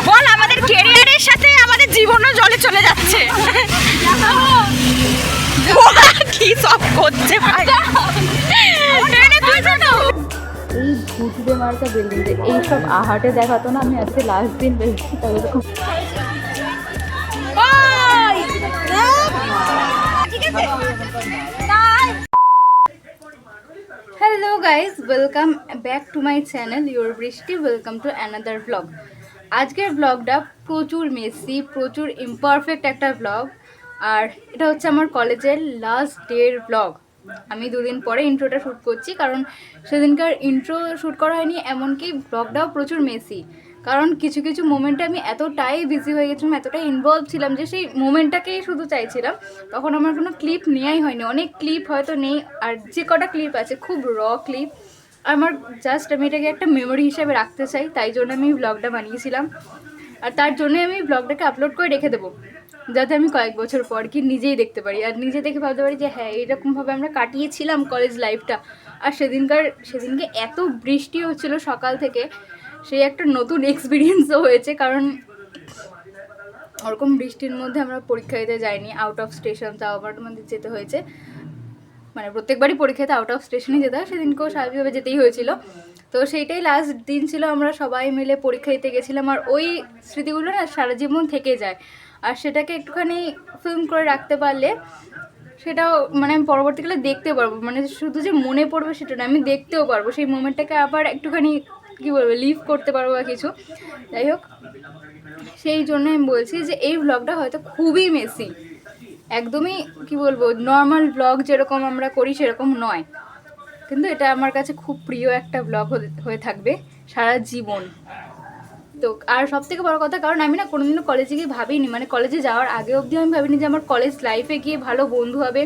বল আমাদের ক্যারিয়ারের সাথে আমাদের জীবনও জলে চলে যাচ্ছে। কি সব করছে ভাই, এই ভুতুড়ে মার্কা বিল্ডিং এইসব আহাটে দেখাতো না। আমি আজকে লাস্ট দিন বেশি তাদের hello guys, welcome back to my channel your Brishti. Welcome to another blog. আজকের ব্লগটা প্রচুর মেসি, প্রচুর ইমপারফেক্ট একটা ব্লগ। আর এটা হচ্ছে আমার কলেজের লাস্ট ডের ব্লগ। আমি দুদিন পরে ইন্ট্রোটা শ্যুট করছি, কারণ সেদিনকার ইন্ট্রো শ্যুট করা হয়নি, এমনকি ব্লগটাও প্রচুর মেসি। কারণ কিছু কিছু মোমেন্টে আমি এতটাই বিজি হয়ে গেছিলাম, এতটাই ইনভলভ ছিলাম যে সেই মোমেন্টটাকেই শুধু চাইছিলাম। তখন আমার কোনো ক্লিপ নেওয়াই হয়নি, অনেক ক্লিপ হয়তো নেই। আর যে কটা ক্লিপ আছে খুব র ক্লিপ। আমার জাস্ট আমি এটাকে একটা মেমোরি হিসেবে রাখতে চাই, তাই জন্য আমি ব্লগটা বানিয়েছিলাম। আর তার জন্য আমি ব্লগটাকে আপলোড করে রেখে দেবো, যাতে আমি কয়েক বছর পর কি নিজেই দেখতে পারি আর নিজে দেখে ভাবতে পারি যে হ্যাঁ, এইরকমভাবে আমরা কাটিয়েছিলাম কলেজ লাইফটা। আর সেদিনকে এত বৃষ্টি হচ্ছিলো সকাল থেকে, সেই একটা নতুন এক্সপিরিয়েন্সও হয়েছে। কারণ ওরকম বৃষ্টির মধ্যে আমরা পরীক্ষা দিতে যাইনি, আউট অফ স্টেশন, তাও আবার আমাদের যেতে হয়েছে। মানে প্রত্যেকবারই পরীক্ষাতে আউট অফ স্টেশনে যেতে হয়, সেদিনকেও স্বাভাবিকভাবে যেতেই হয়েছিল। তো সেইটাই লাস্ট দিন ছিল, আমরা সবাই মিলে পরীক্ষা দিতে গেছিলাম। আর ওই স্মৃতিগুলো না সারা জীবন থেকে যায়। আর সেটাকে একটুখানি ফিল্ম করে রাখতে পারলে সেটাও মানে আমি পরবর্তীকালে দেখতে পারবো। মানে শুধু যে মনে পড়বে সেটা না, আমি দেখতেও পারবো সেই মোমেন্টটাকে, আবার একটুখানি কী বলবো লিভ করতে পারবো বা কিছু। যাই হোক, সেই জন্য আমি বলছি যে এই ব্লগটা হয়তো খুবই মেসি, একদমই কি বলবো নর্মাল ব্লগ যেরকম আমরা করি সেরকম নয়, কিন্তু এটা আমার কাছে খুব প্রিয় একটা ব্লগ হয়ে থাকবে সারা জীবন। তো আর সব থেকে বড়ো কথা, কারণ আমি না কোনোদিনও কলেজে গিয়ে ভাবিনি, মানে কলেজে যাওয়ার আগে অবধি আমি ভাবিনি যে আমার কলেজ লাইফে গিয়ে ভালো বন্ধু হবে।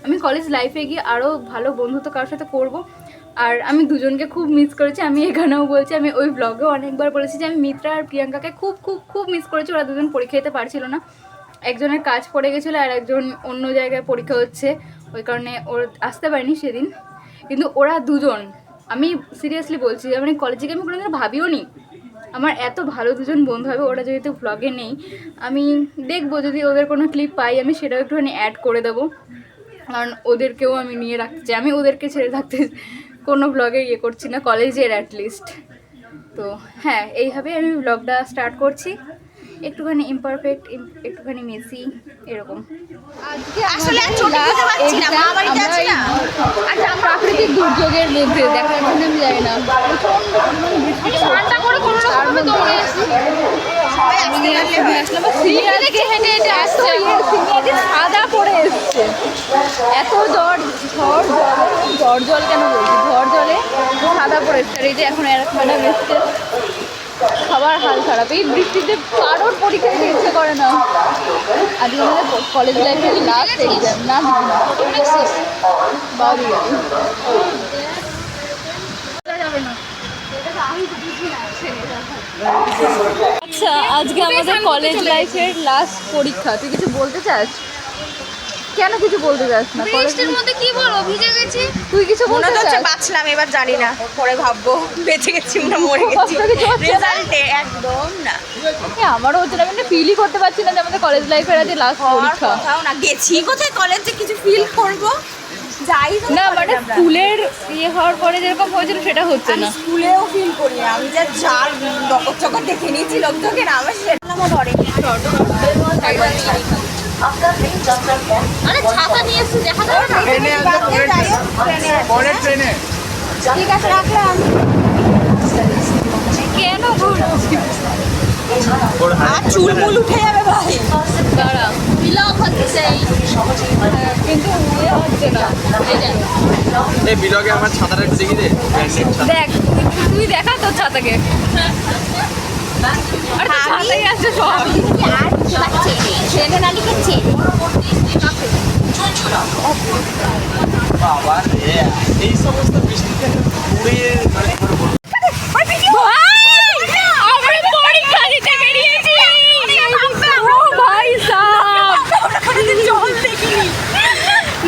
আমি কলেজ লাইফে গিয়ে আরও ভালো বন্ধুত্ব কারোর সাথে করব। আর আমি দুজনকে খুব মিস করেছি। আমি এখানেও বলছি, আমি ওই ব্লগেও অনেকবার বলেছি যে আমি মিত্রা আর প্রিয়াঙ্কাকে খুব খুব খুব মিস করেছি। ওরা দুজন পরীক্ষা দিতে পারছিল না, একজনের কাজ পড়ে গেছিলো আর একজন অন্য জায়গায় পরীক্ষা হচ্ছে, ওই কারণে ওর আসতে পারিনি সেদিন। কিন্তু ওরা দুজন, আমি সিরিয়াসলি বলছি, মানে কলেজে গিয়ে আমি কোনোদিনও ভাবিও নি আমার এত ভালো দুজন বন্ধু হবে। ওরা যেহেতু ব্লগে নেই, আমি দেখবো যদি ওদের কোনো ক্লিপ পাই আমি সেটাও একটুখানি অ্যাড করে দেবো, কারণ ওদেরকেও আমি নিয়ে রাখতে চাই। আমি ওদেরকে ছেড়ে থাকতে কোনো ব্লগে ইয়ে করছি না, কলেজের অ্যাটলিস্ট। তো হ্যাঁ, এইভাবে আমি ব্লগটা স্টার্ট করছি, একটুখানি ইমপারফেক্ট, একটুখানি মেসি, এরকম। প্রাকৃতিক দুর্যোগের মধ্যে দেখার জন্য আমি যাই না, সাদা পড়ে এসছে, এত ঝড় জল কেন বলছি, ঝড় জলে সাদা পড়ে এসছে। আর এই যে এখন ম্যাডাম এসছে, সবার হাল খারাপ। এই বৃষ্টিতে কারোর পরীক্ষা দিতে ইচ্ছে করে না। আজকে আমাদের কলেজ লাইফের লাস্ট এক্সাম, না আচ্ছা, আজকে আমাদের কলেজ লাইফের লাস্ট পরীক্ষা। তুই কিছু বলতে চাস? কেন কিছু বলতে চাস না? বৃষ্টির মধ্যে কি বলবো, ভিজে গেছি। তুই কিছু বলতে চাস? বাঁচলাম, এবার জানি না, পরে ভাববো বেঁচে গেছি না মরে গেছি। রেজাল্টে একদম না, আমারও হচ্ছে না, আমি ফিলই করতে পারছি না যে আমাদের কলেজ লাইফের আজকে লাস্ট পরীক্ষা। কোথাও না গেছি, কোথায় কলেজে কিছু ফিল করবো যাই না, মানে স্কুলের ইয়ে হওয়ার পরে যেরকম হয়েছিল সেটা হচ্ছে না। স্কুলেও ফিল করি না আমি, যা জাল ডকর চকর দেখে নিয়েছি লোকজনকে না, আমার সেটা ধরে। আরে ছাতা নিয়ে এসছি, দেখা যাবে না। ঠিক আছে, রাখলাম। কেন ঘুরছি? আর চুলমুল উঠে যাবে ভাই, দাঁড়া, বিলক হচ্ছে কিন্তু ইয়ে হচ্ছে না। এই বিলগে আমার ছাতাটা একটু দেখি দে। দেখ, তুই দেখা তোর ছাতাকে। আর তোর ছাতাই আছে সব। আর ছেলে নালিকে চেনে বাবা রে, এই সমস্ত বৃষ্টিতে ঘুরে মানে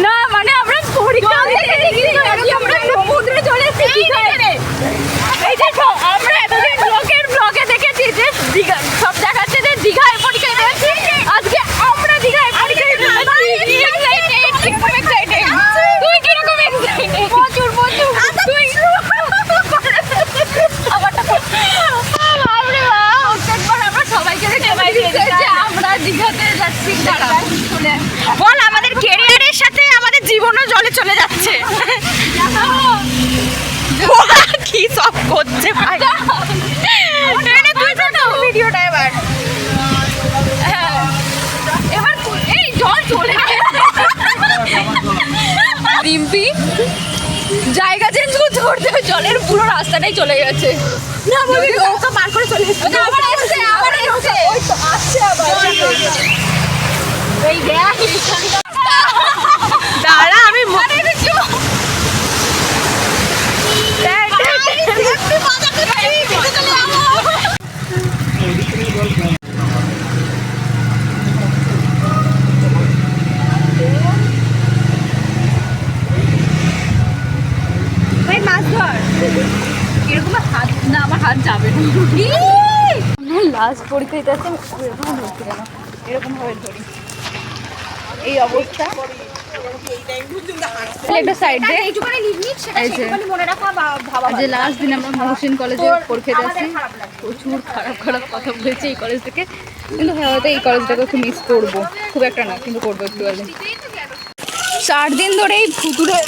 না, মানে আমরা পরীক্ষা দিতে আমরা এতদিন ব্লগে দেখেছি যে দীঘা সব দেখাচ্ছে যে দীঘায় পরীক্ষা দিয়েছি, আজকে আমরা দীঘায় পরীক্ষা দিয়েছি। তুই কিরকম এক্সাইটেড? প্রচুর তুই আমরা সবাইকে দেখে আমরা দীঘাতে যাচ্ছি। বল আমাদের ক্যারিয়ারের সাথে আমাদের জীবনও জলে চলে যাচ্ছে। কি সব করছে ভাই, ভিডিওটা এবার এই জল চলে গেছে। রিম্পি জায়গা চেঞ্জ করতে করতে জলের পুরো রাস্তাটাই চলে গেছে। না বলি ওকে পার করে চলে এসেছে। আবার এসছে ওই তো আসছে আবার। এই দেখ দাঁড়া আমি মাছ ধর। এরকম হাত না, আমার হাত যাবে না। লাস্ট পরীক্ষা দিতে আসছে, এরকম ধরছি কেন, এরকম ভাবে ধরি। এই অবস্থা একটা সাইড দিয়ে এইটুখানি লিমিট সেটা এই যে। একটুখানি মনে রাখা বা ভাবা। আজ লাস্ট দিন আমরা মহসিন কলেজে পরীক্ষা দিয়েছি। প্রচুর খারাপ কথা বলেছে এই কলেজ থেকে, কিন্তু হ্যাঁ হয়তো এই কলেজটাকে একটু মিস করবো, খুব একটা না কিন্তু করবো একটু আগে। 4 দিন ধরে এই ভুতুরে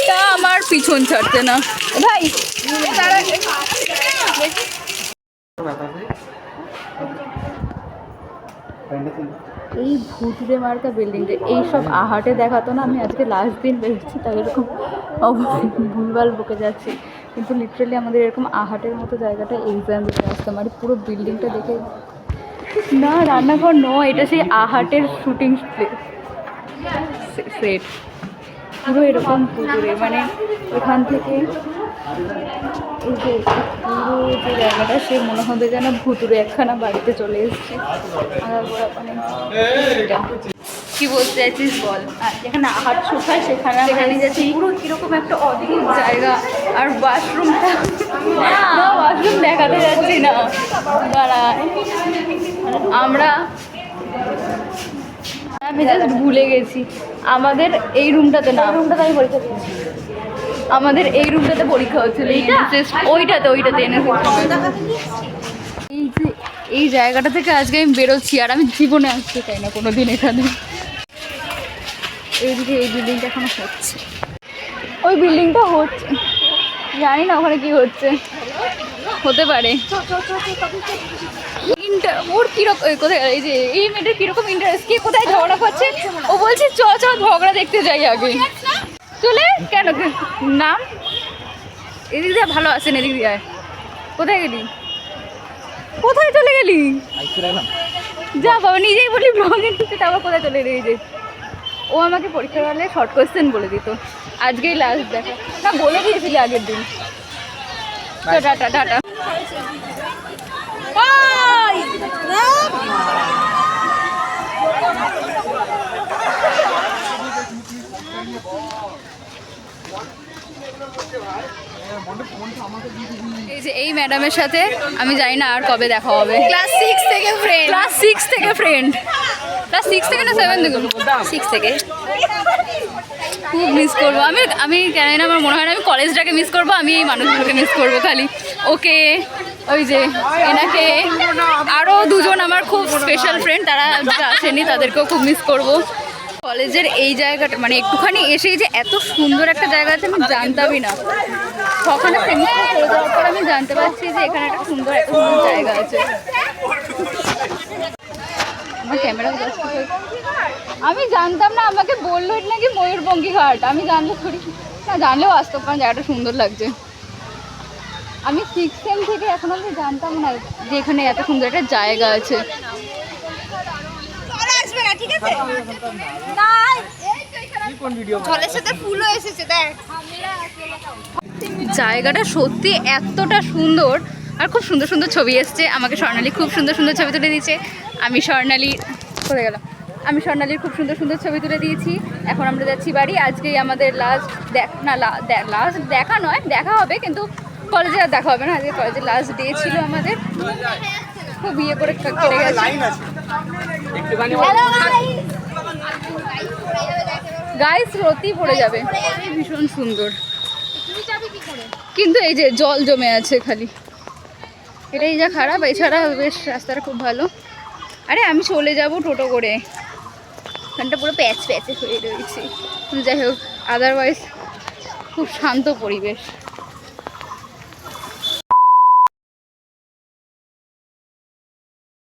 তা আমার পিছন ছাড়ছে না ভাই। এই ভুতুরে মার্কা বিল্ডিংটা এইসব আহাটে দেখাতো না। আমি আজকে লাস্ট দিন বেরোচ্ছি তাই এরকম ভুলভাল বকে যাচ্ছি, কিন্তু লিটারালি আমাদের এরকম আহাটের মতো জায়গাটা এক্সাম দিতে আসতাম। আর পুরো বিল্ডিংটা দেখে না, রান্নাঘর নয়, এটা সেই আহাটের শুটিং সেট। পুরো এরকম ভুতুরে, মানে এখান থেকে এই যে পুরো যে জায়গাটা সে মনে হবে যেন ভুতুরে একখানা বাড়িতে চলে এসছে। মানে কি বলতে চাইছিস বল? আর যেখানে আহাট শুকায় সেখানে যাচ্ছি, পুরো কিরকম একটা অদ্ভুত জায়গা। আর ওয়াশরুমটা না, ওয়াশরুম দেখাতে যাচ্ছি না, দাঁড়া। আমি জাস্ট ভুলে গেছি আমাদের এই রুমটাতে না, রুমটাতে আমি পরীক্ষা দিয়েছি। আমাদের এই রুমটাতে পরীক্ষা হচ্ছিল, ওইটাতে এনে এই যে এই জায়গাটা থেকে আজকে আমি বেরোচ্ছি। আর আমি জীবনে আসতে চাই না কোনো দিন এখানে। এইদিকে এই বিল্ডিংটা এখনো হচ্ছে, ওই বিল্ডিংটা হচ্ছে, জানি না ওখানে কি হচ্ছে, হতে পারে। ওর কিরকম কোথায়, এই যে এই মেয়েটার কিরকম ইন্টারেস্ট, কে কোথায় ঝগড়া করছে, ও বলছে চ ঝগড়া দেখতে যাই আগে। চলে কেন নাম এদিক দিয়ে ভালো আছেন, এদিক দিয়ে কোথায় গেলি, কোথায় চলে গেলি? যা বাবা, নিজেই বলি ব্লগে ঢুকতে, তারপর কোথায় চলে গেলি? যে ও আমাকে পরীক্ষা হলে শর্ট কোয়েশ্চেন বলে দিত, আজকেই লাস্ট দেখা না, বলে দিয়েছিলি আগের দিন। Tata tata. এই যে এই ম্যাডামের সাথে আমি জানি না আর কবে দেখা হবে। ক্লাস 6 থেকে ফ্রেন্ড। ক্লাস 6 থেকে ফ্রেন্ড, ক্লাস 6 থেকে না 7 থেকে? 6 থেকে। খুব মিস করবো আমি জানি না, আমার মনে হয় না আমি কলেজটাকে মিস করবো, আমি এই মানুষগুলোকে মিস করবো খালি। ওকে, ওই যে এনাকে, আরও দুজন আমার খুব স্পেশাল ফ্রেন্ড, তারা আসেনি, তাদেরকেও খুব মিস করবো। কলেজের এই জায়গাটা মানে একটুখানি এসেই যে এত সুন্দর একটা জায়গা আছে আমি জানতামই না। সকালে সেমিস্টার করে যাওয়ার পর আমি জানতে পারছি যে এখানে একটা সুন্দর জায়গা আছে। আমার ক্যামেরা, আমি জানতাম না, আমাকে বললো এটা নাকি ময়ূরপঙ্খী ঘাট, আমি জানলে থোড়ি না, জানলেও আসতো কারণ জায়গাটা সুন্দর লাগছে। আমি 6 সেম থেকে এখন আমি জানতাম না যে এখানে এত সুন্দর একটা জায়গা আছে। আসবে না, ঠিক আছে? না, জলের সাথে ফুলও এসেছে দেখ। জায়গাটা সত্যি এতটা সুন্দর, আর খুব সুন্দর সুন্দর ছবি এসছে। আমাকে স্বর্ণালী খুব সুন্দর সুন্দর ছবি তুলে দিয়েছে। আমি স্বর্ণালীর খুব সুন্দর সুন্দর ছবি তুলে দিয়েছি। এখন আমরা যাচ্ছি বাড়ি। আজকেই আমাদের লাস্ট দেখা নয়, দেখা হবে, কিন্তু কলেজে আর দেখা হবে না, আজকে কলেজে লাস্ট ডে ছিল আমাদের, খুব ইয়ে করে কেটে গেছে। একটুখানি গাইস রতি পড়ে যাবে, ভীষণ সুন্দর, কিন্তু এই যে জল জমে আছে খালি, এটাই যা খারাপ, এছাড়া বেশ রাস্তাটা খুব ভালো। আরে আমি চলে যাব টোটো করে, এখানটা পুরো প্যাচ প্যাচে হয়ে রয়েছে, যাই হোক আদারওয়াইজ খুব শান্ত পরিবেশ।